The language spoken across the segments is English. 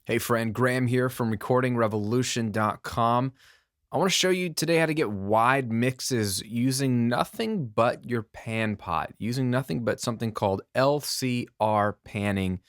Hey friend, Graham here from recordingrevolution.com. I want to show you today how to get wide mixes using nothing but your pan pot, using nothing but something called LCR panning.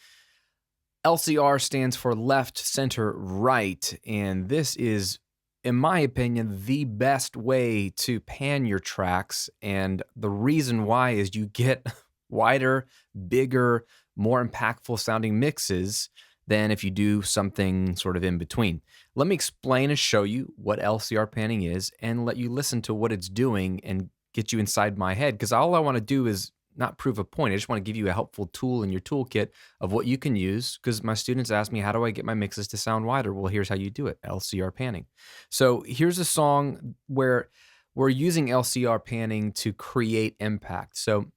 LCR stands for left, center, right, and this is, in my opinion, the best way to pan your tracks. And the reason why is you get wider, bigger, more impactful sounding mixes than if you do something sort of in between. Let me explain and show you what LCR panning is and let you listen to what it's doing and get you inside my head, because all I want to do is not prove a point. I just want to give you a helpful tool in your toolkit of what you can use, because my students ask me, how do I get my mixes to sound wider? Well, here's how you do it, LCR panning. So here's a song where we're using LCR panning to create impact. So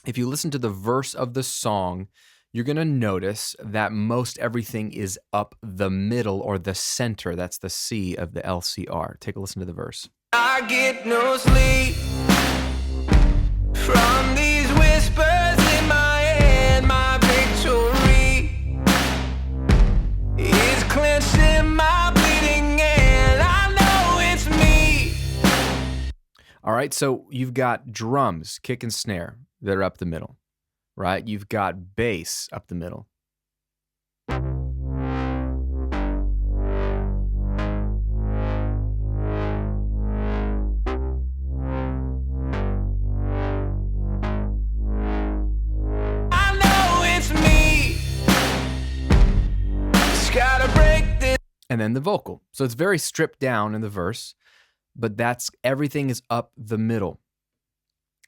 if you listen to the verse of the song, you're going to notice that most everything is up the middle or the center. That's the C of the LCR. Take a listen to the verse. I get no sleep from these whispers in my head. My victory is clenched in my bleeding hand. I know it's me. All right, so you've got drums, kick and snare that are up the middle, right? You've got bass up the middle. I know it's me. Just gotta break this. And then the vocal. So it's very stripped down in the verse, but everything is up the middle.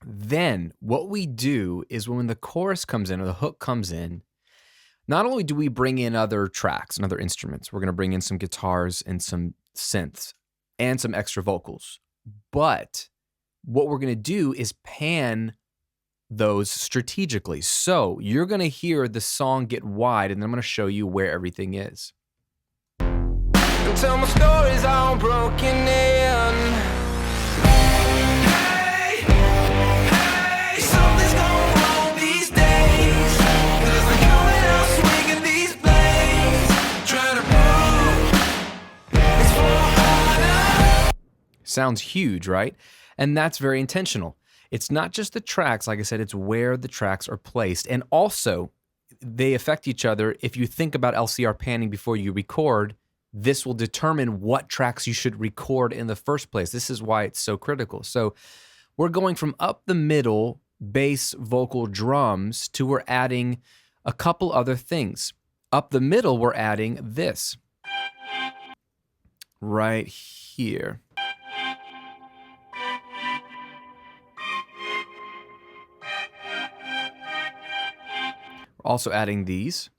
Then what we do is when the chorus comes in or the hook comes in, not only do we bring in other tracks and other instruments, we're going to bring in some guitars and some synths and some extra vocals, but what we're going to do is pan those strategically. So you're going to hear the song get wide, and then I'm going to show you where everything is. And tell my stories all broken in. Hey, hey, something's going wrong these days. 'Cause I'm coming out swinging these blades. Trying to prove it's for harder. Sounds huge, right? And that's very intentional. It's not just the tracks, like I said, it's where the tracks are placed. And also, they affect each other. If you think about LCR panning before you record, this will determine what tracks you should record in the first place. This is why it's so critical. So we're going from up the middle, bass, vocal, drums, to we're adding a couple other things. Up the middle, we're adding this right here. We're also adding these.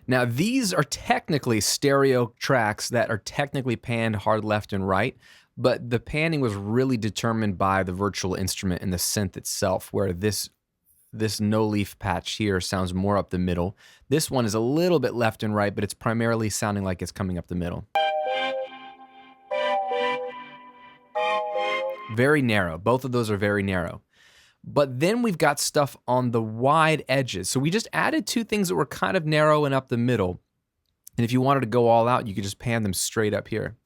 Now, these are technically stereo tracks that are technically panned hard left and right, but the panning was really determined by the virtual instrument and the synth itself, where this no-leaf patch here sounds more up the middle. This one is a little bit left and right, but it's primarily sounding like it's coming up the middle. Very narrow. Both of those are very narrow. But then we've got stuff on the wide edges. So we just added two things that were kind of narrow and up the middle. And if you wanted to go all out, you could just pan them straight up here.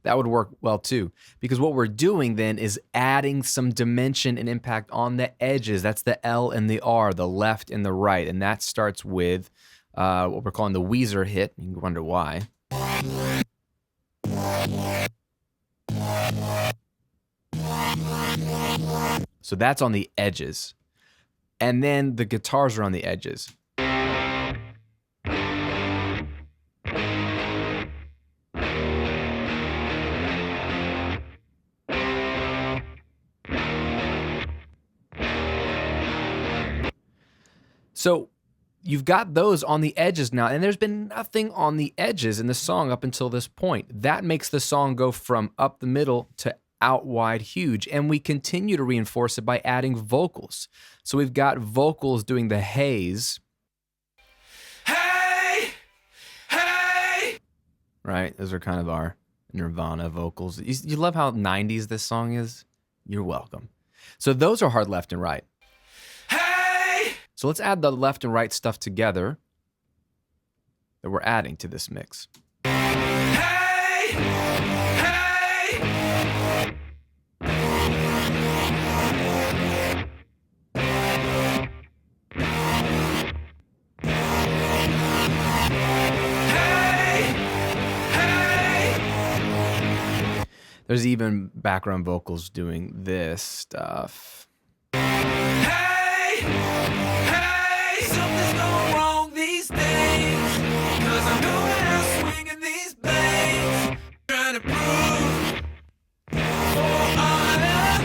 That would work well too, because what we're doing then is adding some dimension and impact on the edges. That's the L and the R, the left and the right. And that starts with what we're calling the Weezer hit. You can wonder why. So that's on the edges. And then the guitars are on the edges. So you've got those on the edges now, and there's been nothing on the edges in the song up until this point. That makes the song go from up the middle to out wide huge, and we continue to reinforce it by adding vocals. So we've got vocals doing the haze. Hey, right? Those are kind of our Nirvana vocals. You love how 90s this song is? You're welcome. So those are hard left and right. Hey, So let's add the left and right stuff together that we're adding to this mix. hey, hey. Hey, hey. There's even background vocals doing this stuff. Hey, hey, something's going wrong these days. 'Cause I'm going out swinging these blades, trying to prove for honor.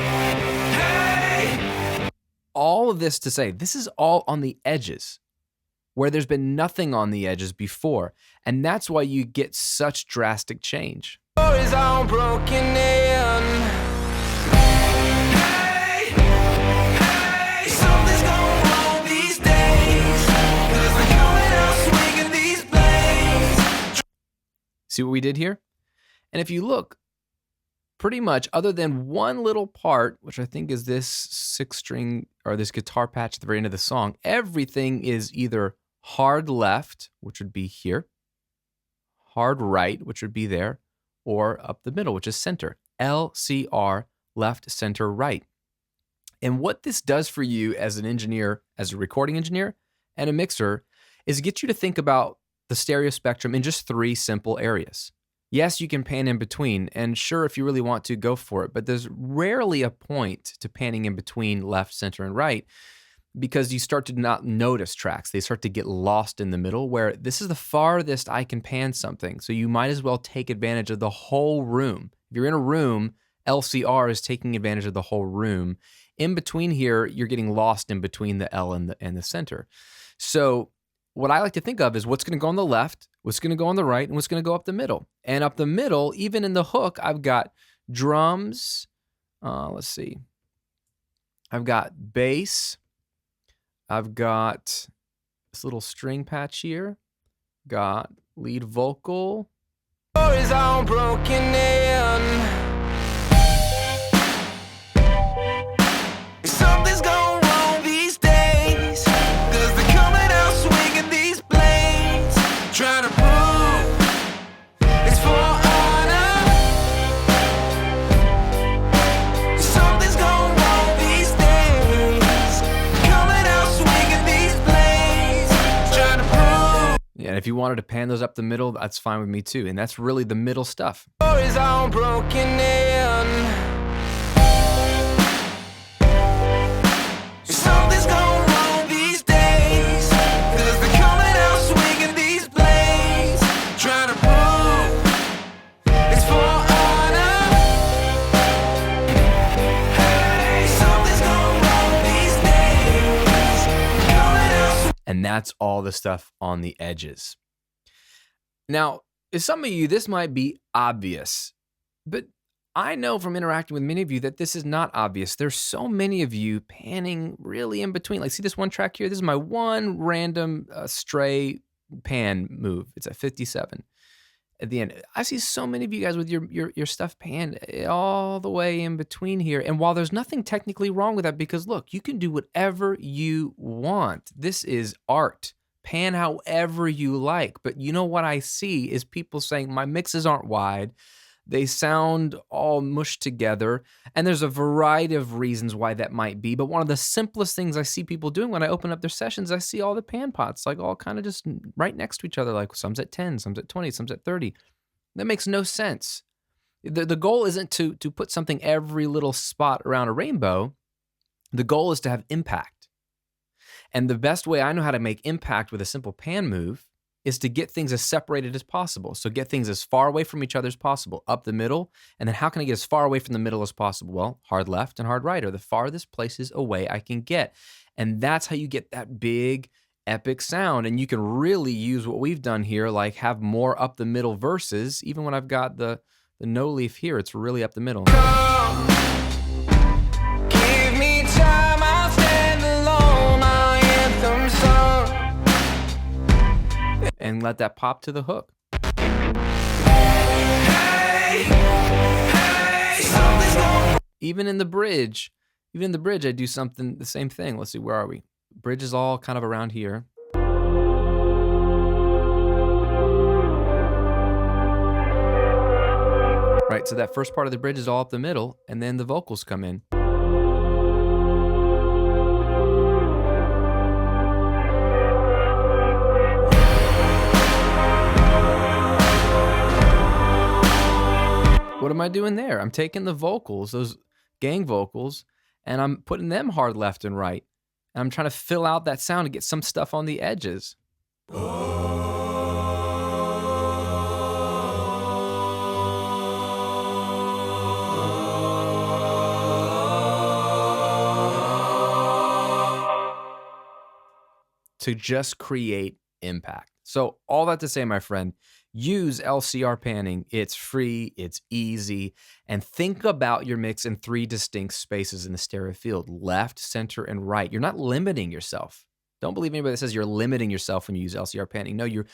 Hey, All of this to say, this is all on the edges, where there's been nothing on the edges before. And that's why you get such drastic change. is all broken in. Hey, hey, something's going wrong these days. 'Cause I'm going out swinging these blades. See what we did here? And if you look, pretty much other than one little part, which I think is this 6-string or this guitar patch at the very end of the song, everything is either hard left, which would be here, hard right, which would be there, or up the middle, which is center. LCR, left, center, right. And what this does for you as an engineer, as a recording engineer and a mixer, is get you to think about the stereo spectrum in just 3 simple areas. Yes, you can pan in between, and sure, if you really want to, go for it, but there's rarely a point to panning in between left, center, and right, because you start to not notice tracks. They start to get lost in the middle, where this is the farthest I can pan something, so you might as well take advantage of the whole room. If you're in a room, LCR is taking advantage of the whole room. In between here, you're getting lost in between the L and the center. So what I like to think of is what's going to go on the left, what's going to go on the right, and what's going to go up the middle. And up the middle, even in the hook, I've got drums. Let's see. I've got bass. I've got this little string patch here. Got lead vocal. Is all broken in. Something's going wrong these days. 'Cause they're coming out swinging these blades, trying to prove it's for honor. Something's going wrong these days. Coming out swinging these blades, trying to prove. Yeah, and if you wanted to pan those up the middle, that's fine with me too. And that's really the middle stuff. Is all broken in. Something's going wrong these days. 'Cause they're coming out swinging these blades, trying to prove it's for honor. Hey, something's going wrong these days. Coming out And that's all the stuff on the edges. Now, to some of you, this might be obvious, but I know from interacting with many of you that this is not obvious. There's so many of you panning really in between. Like, see this one track here? This is my one random stray pan move. It's at 57 at the end. I see so many of you guys with your stuff panned all the way in between here. And while there's nothing technically wrong with that, because look, you can do whatever you want. This is art. Pan however you like. But you know what I see is people saying my mixes aren't wide. They sound all mushed together. And there's a variety of reasons why that might be. But one of the simplest things I see people doing when I open up their sessions, I see all the pan pots like all kind of just right next to each other. Like some's at 10, some's at 20, some's at 30. That makes no sense. The goal isn't to put something every little spot around a rainbow. The goal is to have impact. And the best way I know how to make impact with a simple pan move is to get things as separated as possible. So get things as far away from each other as possible, up the middle. And then how can I get as far away from the middle as possible? Well, hard left and hard right are the farthest places away I can get. And that's how you get that big, epic sound. And you can really use what we've done here, like have more up the middle verses. Even when I've got the no leaf here, it's really up the middle. give me time, I'll stand alone, my anthem song. And let that pop to the hook. Even in the bridge, I do something, the same thing. Let's see, where are we? Bridge is all kind of around here. Right, so that first part of the bridge is all up the middle, and then the vocals come in. What am I doing there? I'm taking the vocals, those gang vocals, and I'm putting them hard left and right. And I'm trying to fill out that sound and get some stuff on the edges. To just create impact. So all that to say, my friend, use LCR panning. It's free, it's easy, and think about your mix in 3 distinct spaces in the stereo field: left, center, and right. You're not limiting yourself. Don't believe anybody that says you're limiting yourself when you use LCR panning. No, you're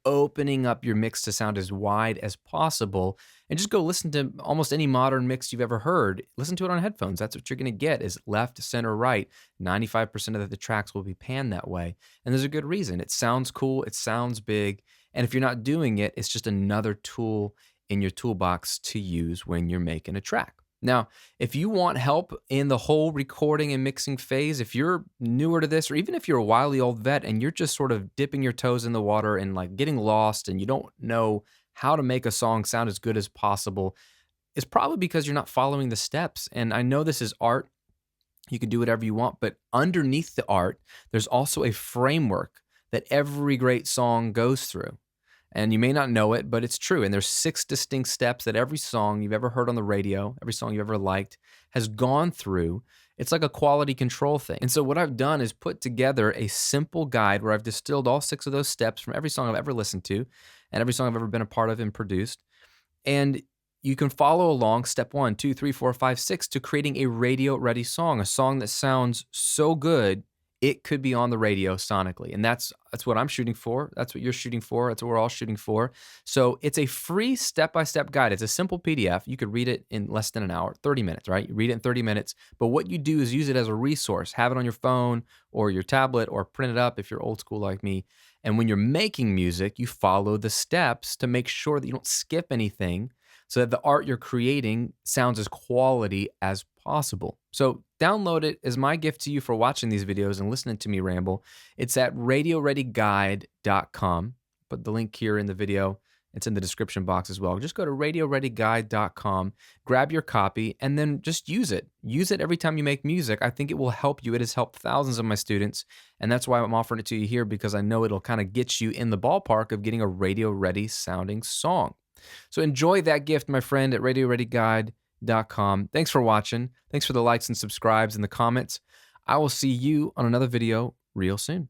opening up your mix to sound as wide as possible. And just go listen to almost any modern mix you've ever heard. Listen to it on headphones. That's what you're going to get, is left, center, right. 95% of the tracks will be panned that way. And there's a good reason. It sounds cool. It sounds big. And if you're not doing it, it's just another tool in your toolbox to use when you're making a track. Now, if you want help in the whole recording and mixing phase, if you're newer to this, or even if you're a wily old vet and you're just sort of dipping your toes in the water and like getting lost and you don't know how to make a song sound as good as possible, it's probably because you're not following the steps. And I know this is art. You can do whatever you want, but underneath the art, there's also a framework that every great song goes through. And you may not know it, but it's true. And there's 6 distinct steps that every song you've ever heard on the radio, every song you've ever liked, has gone through. It's like a quality control thing. And so what I've done is put together a simple guide where I've distilled all 6 of those steps from every song I've ever listened to and every song I've ever been a part of and produced. And you can follow along step 1, 2, 3, 4, 5, 6 to creating a radio-ready song, a song that sounds so good it could be on the radio sonically. And that's what I'm shooting for. That's what you're shooting for. That's what we're all shooting for. So it's a free step-by-step guide. It's a simple PDF. You could read it in less than an hour, 30 minutes, right? You read it in 30 minutes. But what you do is use it as a resource. Have it on your phone or your tablet, or print it up if you're old school like me. And when you're making music, you follow the steps to make sure that you don't skip anything, so that the art you're creating sounds as quality as possible. So download it as my gift to you for watching these videos and listening to me ramble. It's at radioreadyguide.com. Put the link here in the video. It's in the description box as well. Just go to radioreadyguide.com, grab your copy, and then just use it. Use it every time you make music. I think it will help you. It has helped thousands of my students, and that's why I'm offering it to you here, because I know it'll kind of get you in the ballpark of getting a radio-ready sounding song. So enjoy that gift, my friend, at radioreadyguide.com. Thanks for watching. Thanks for the likes and subscribes and the comments. I will see you on another video real soon.